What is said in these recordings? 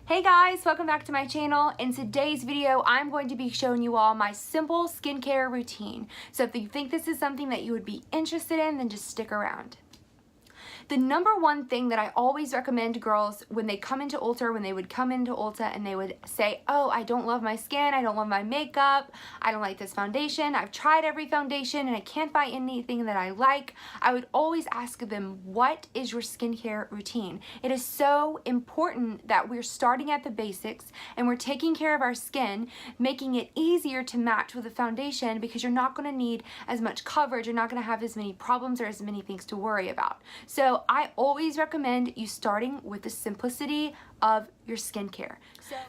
Hey guys, welcome back to my channel. In today's video, I'm going to be showing you all my simple skincare routine. So if you think this is something that you would be interested in, then just stick around. The number one thing that I always recommend to girls when they come into Ulta, when they would come into Ulta and they would say, oh, I don't love my skin, I don't love my makeup, I don't like this foundation, I've tried every foundation and I can't find anything that I like, I would always ask them, what is your skincare routine? It is so important that we're starting at the basics and we're taking care of our skin, making it easier to match with a foundation because you're not going to need as much coverage, you're not going to have as many problems or as many things to worry about. So I always recommend you starting with the simplicity of your skincare.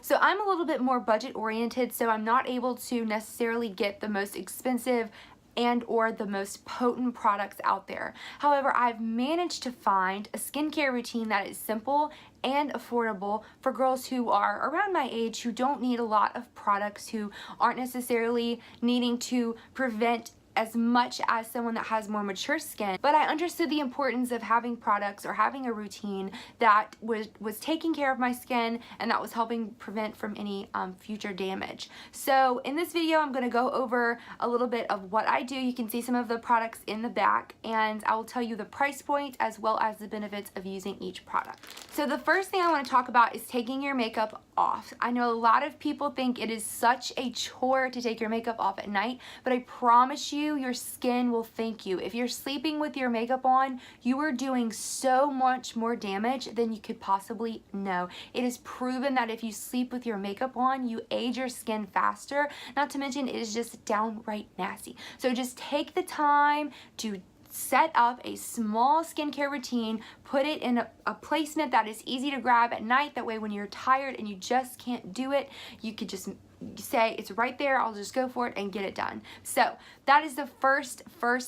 So I'm a little bit more budget oriented, so I'm not able to necessarily get the most expensive and or the most potent products out there. However, I've managed to find a skincare routine that is simple and affordable for girls who are around my age, who don't need a lot of products, who aren't necessarily needing to prevent as much as someone that has more mature skin. But I understood the importance of having products or having a routine that was taking care of my skin and that was helping prevent from any future damage. So in this video, I'm gonna go over a little bit of what I do. You can see some of the products in the back, and I will tell you the price point as well as the benefits of using each product. So the first thing I wanna talk about is taking your makeup off. I know a lot of people think it is such a chore to take your makeup off at night, but I promise you, your skin will thank you. If you're sleeping with your makeup on, you are doing so much more damage than you could possibly know. It is proven that if you sleep with your makeup on, you age your skin faster. Not to mention, it is just downright nasty. So just take the time to set up a small skincare routine, put it in a placement that is easy to grab at night. That way when you're tired and you just can't do it, you could just say it's right there, I'll just go for it and get it done. So that is the first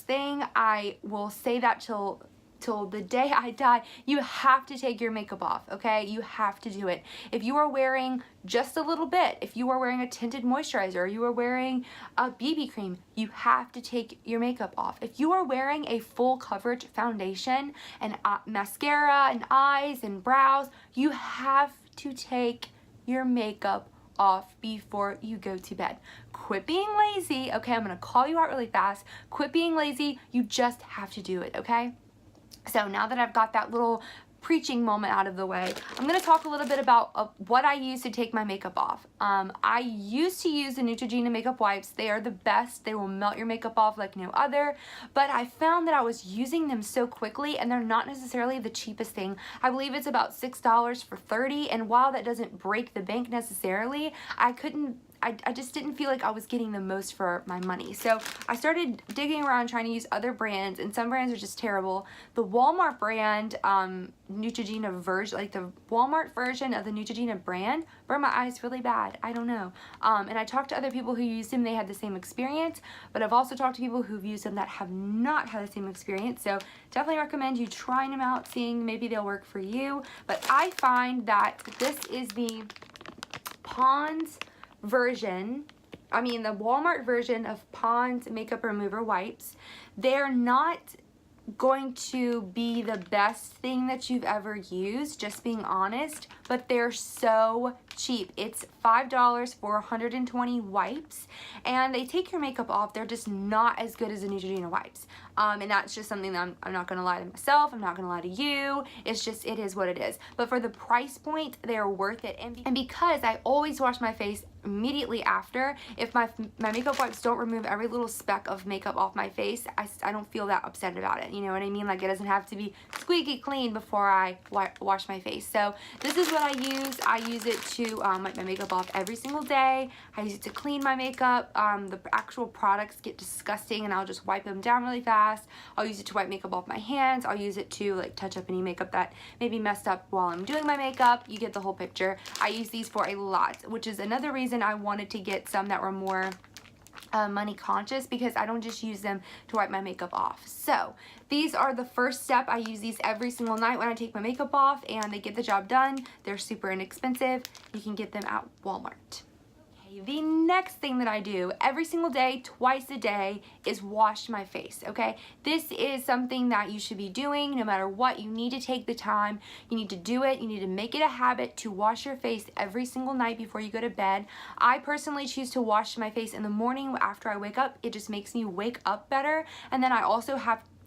thing. I will say that till the day I die. You have to take your makeup off, okay? You have to do it. If you are wearing just a little bit, if you are wearing a tinted moisturizer, or you are wearing a BB cream, you have to take your makeup off. If you are wearing a full coverage foundation and mascara and eyes and brows, you have to take your makeup off before you go to bed. Quit being lazy, okay? I'm gonna call you out really fast. Quit being lazy. You just have to do it, okay? So now that I've got that little preaching moment out of the way, I'm going to talk a little bit about what I use to take my makeup off. I used to use the Neutrogena makeup wipes. They are the best. They will melt your makeup off like no other, but I found that I was using them so quickly and they're not necessarily the cheapest thing. I believe it's about $6 for 30, and while that doesn't break the bank necessarily, I just didn't feel like I was getting the most for my money. So I started digging around trying to use other brands, and some brands are just terrible. The Walmart brand, Neutrogena version, like the Walmart version of the Neutrogena brand, burned my eyes really bad. I don't know. And I talked to other people who used them, they had the same experience, but I've also talked to people who've used them that have not had the same experience. So definitely recommend you trying them out, seeing maybe they'll work for you. But I find that this is the Pond's version, the Walmart version of Pond's makeup remover wipes. They're not going to be the best thing that you've ever used, just being honest, but they're so cheap. It's $5 for 120 wipes, and they take your makeup off. They're just not as good as the Neutrogena wipes. And that's just something that I'm not gonna lie to myself, I'm not gonna lie to you, it's just, it is what it is. But for the price point, they're worth it. And because I always wash my face immediately after, if my makeup wipes don't remove every little speck of makeup off my face, I don't feel that upset about it. You know what I mean? Like, it doesn't have to be squeaky clean before I wash my face. So this is what I use. I use it to wipe my makeup off every single day. I use it to clean my makeup. The actual products get disgusting and I'll just wipe them down really fast. I'll use it to wipe makeup off my hands. I'll use it to like touch up any makeup that may be messed up while I'm doing my makeup. You get the whole picture. I use these for a lot, which is another reason I wanted to get some that were more money conscious, because I don't just use them to wipe my makeup off. So these are the first step. I use these every single night when I take my makeup off, and they get the job done. They're super inexpensive. You can get them at Walmart. Okay, the next thing that I do every single day, twice a day, is wash my face, okay? This is something that you should be doing no matter what. You need to take the time. You need to do it. You need to make it a habit to wash your face every single night before you go to bed. I personally choose to wash my face in the morning after I wake up. It just makes me wake up better. And then I also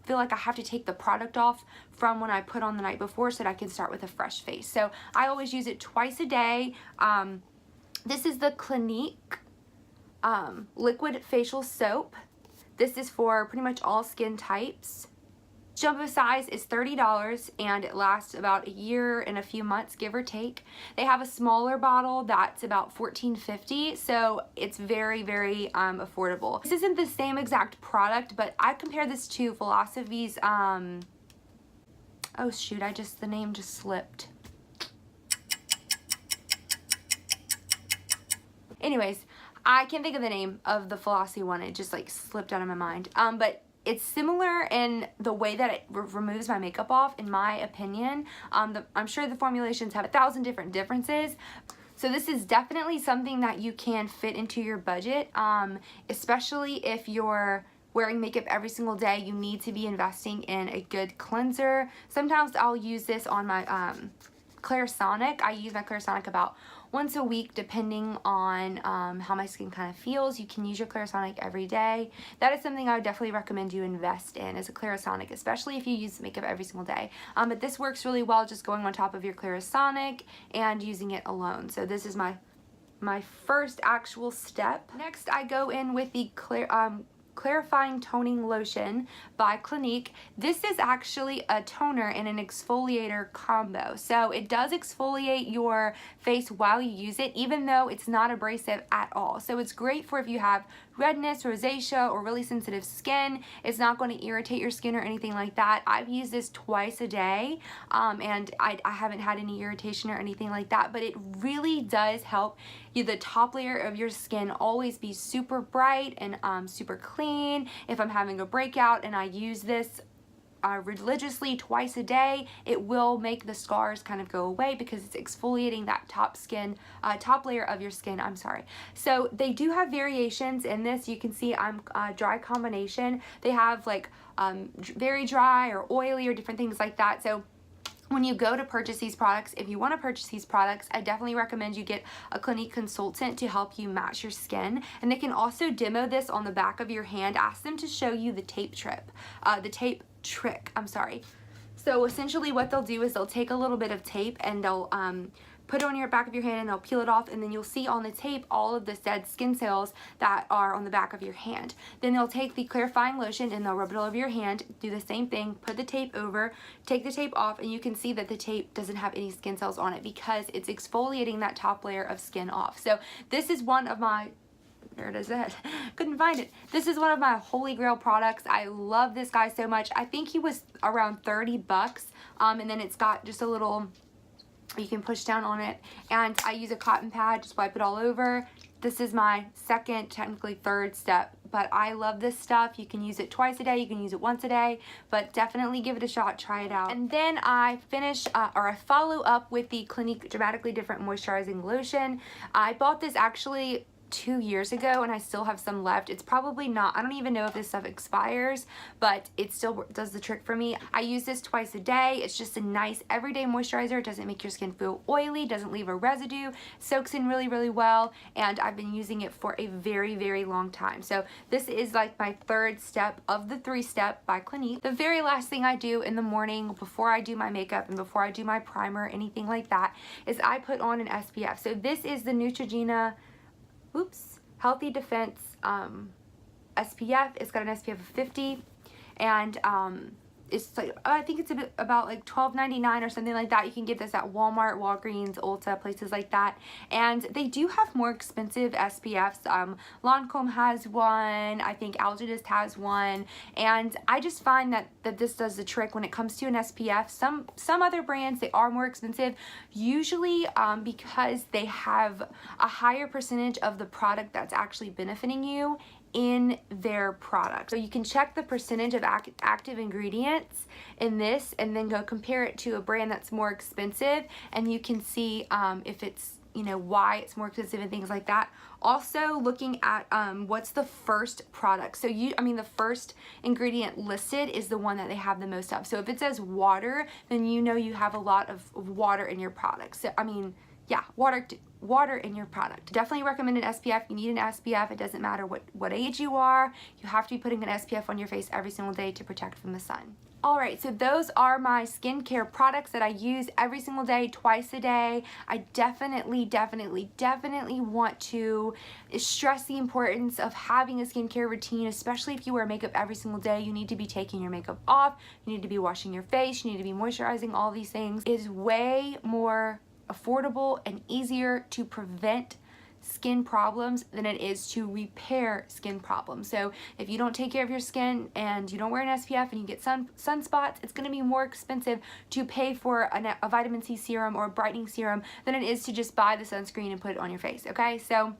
feel like I have to take the product off from when I put on the night before so that I can start with a fresh face. So I always use it twice a day. This is the Clinique liquid facial soap. This is for pretty much all skin types. Jumbo size is $30 and it lasts about a year and a few months, give or take. They have a smaller bottle that's about $14.50, so it's very, very affordable. This isn't the same exact product, but I compare this to Philosophy's, oh shoot, the name just slipped. Anyways, I can't think of the name of the Philosophy one. It just like slipped out of my mind. But it's similar in the way that it removes my makeup off, in my opinion. I'm sure the formulations have 1,000 different differences. So this is definitely something that you can fit into your budget, especially if you're wearing makeup every single day. You need to be investing in a good cleanser. Sometimes I'll use this on my Clarisonic. I use my Clarisonic about once a week depending on how my skin kind of feels. You can use your Clarisonic every day. That is something I would definitely recommend you invest in, is a Clarisonic, especially if you use makeup every single day. But this works really well just going on top of your Clarisonic and using it alone. So this is my first actual step. Next I go in with the Clarifying Toning Lotion by Clinique. This is actually a toner and an exfoliator combo. So it does exfoliate your face while you use it, even though it's not abrasive at all. So it's great for if you have redness, rosacea, or really sensitive skin. It's not going to irritate your skin or anything like that. I've used this twice a day, and I haven't had any irritation or anything like that, but it really does help the top layer of your skin always be super bright and super clean. If I'm having a breakout and I use this religiously twice a day, it will make the scars kind of go away because it's exfoliating that top layer of your skin, I'm sorry. So they do have variations in this. You can see I'm dry combination. They have like very dry or oily or different things like that. So when you go to purchase these products, if you want to purchase these products, I definitely recommend you get a Clinique consultant to help you match your skin. And they can also demo this on the back of your hand. Ask them to show you the tape trick, I'm sorry. So essentially what they'll do is they'll take a little bit of tape and they'll put it on your back of your hand and they'll peel it off, and then you'll see on the tape all of the dead skin cells that are on the back of your hand. Then they'll take the clarifying lotion and they'll rub it all over your hand, do the same thing, put the tape over, take the tape off, and you can see that the tape doesn't have any skin cells on it because it's exfoliating that top layer of skin off. So this is one of my, there it is, couldn't find it. This is one of my holy grail products. I love this guy so much. I think he was around 30 bucks, and then it's got just a little, you can push down on it, and I use a cotton pad, just wipe it all over. This is my second, technically third step, but I love this stuff. You can use it twice a day, you can use it once a day, but definitely give it a shot, try it out. And then I finish, or I follow up with the Clinique Dramatically Different Moisturizing Lotion. I bought this actually 2 years ago and I still have some left. It's probably not, I don't even know if this stuff expires, but it still does the trick for me. I use this twice a day. It's just a nice everyday moisturizer. It doesn't make your skin feel oily, doesn't leave a residue, soaks in really, really well, and I've been using it for a very, very long time. So this is like my third step of the 3-step by Clinique. The very last thing I do in the morning before I do my makeup and before I do my primer, anything like that, is I put on an SPF. So this is the Neutrogena Healthy Defense SPF. It's got an SPF of 50, and it's like, I think it's about like $12.99 or something like that. You can get this at Walmart, Walgreens, Ulta, places like that. And they do have more expensive SPFs. Lancome has one. I think Algidist has one. And I just find that this does the trick when it comes to an SPF. Some other brands, they are more expensive, usually because they have a higher percentage of the product that's actually benefiting you in their product. So you can check the percentage of active ingredients in this and then go compare it to a brand that's more expensive, and you can see if it's you know, why it's more expensive and things like that. Also looking at what's the first product. So the first ingredient listed is the one that they have the most of. So if it says water, then you know you have a lot of water in your product. So yeah, water in your product. Definitely recommend an SPF. You need an SPF. It doesn't matter what age you are. You have to be putting an SPF on your face every single day to protect from the sun. Alright, so those are my skincare products that I use every single day, twice a day. I definitely want to stress the importance of having a skincare routine, especially if you wear makeup every single day. You need to be taking your makeup off, you need to be washing your face, you need to be moisturizing, all these things. It is way more affordable and easier to prevent skin problems than it is to repair skin problems. So if you don't take care of your skin and you don't wear an SPF and you get sunspots, it's going to be more expensive to pay for a vitamin C serum or a brightening serum than it is to just buy the sunscreen and put it on your face, okay? So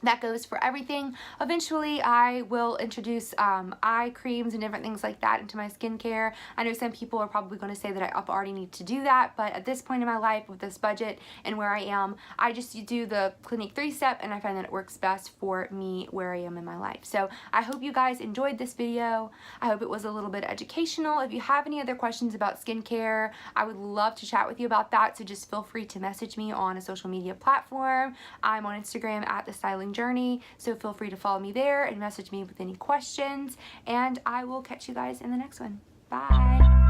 that goes for everything. Eventually, I will introduce eye creams and different things like that into my skincare. I know some people are probably going to say that I already need to do that, but at this point in my life, with this budget and where I am, I just do the Clinique 3-step, and I find that it works best for me where I am in my life. So I hope you guys enjoyed this video. I hope it was a little bit educational. If you have any other questions about skincare, I would love to chat with you about that, so just feel free to message me on a social media platform. I'm on Instagram at The Styling Journey, so feel free to follow me there and message me with any questions, and I will catch you guys in the next one. Bye.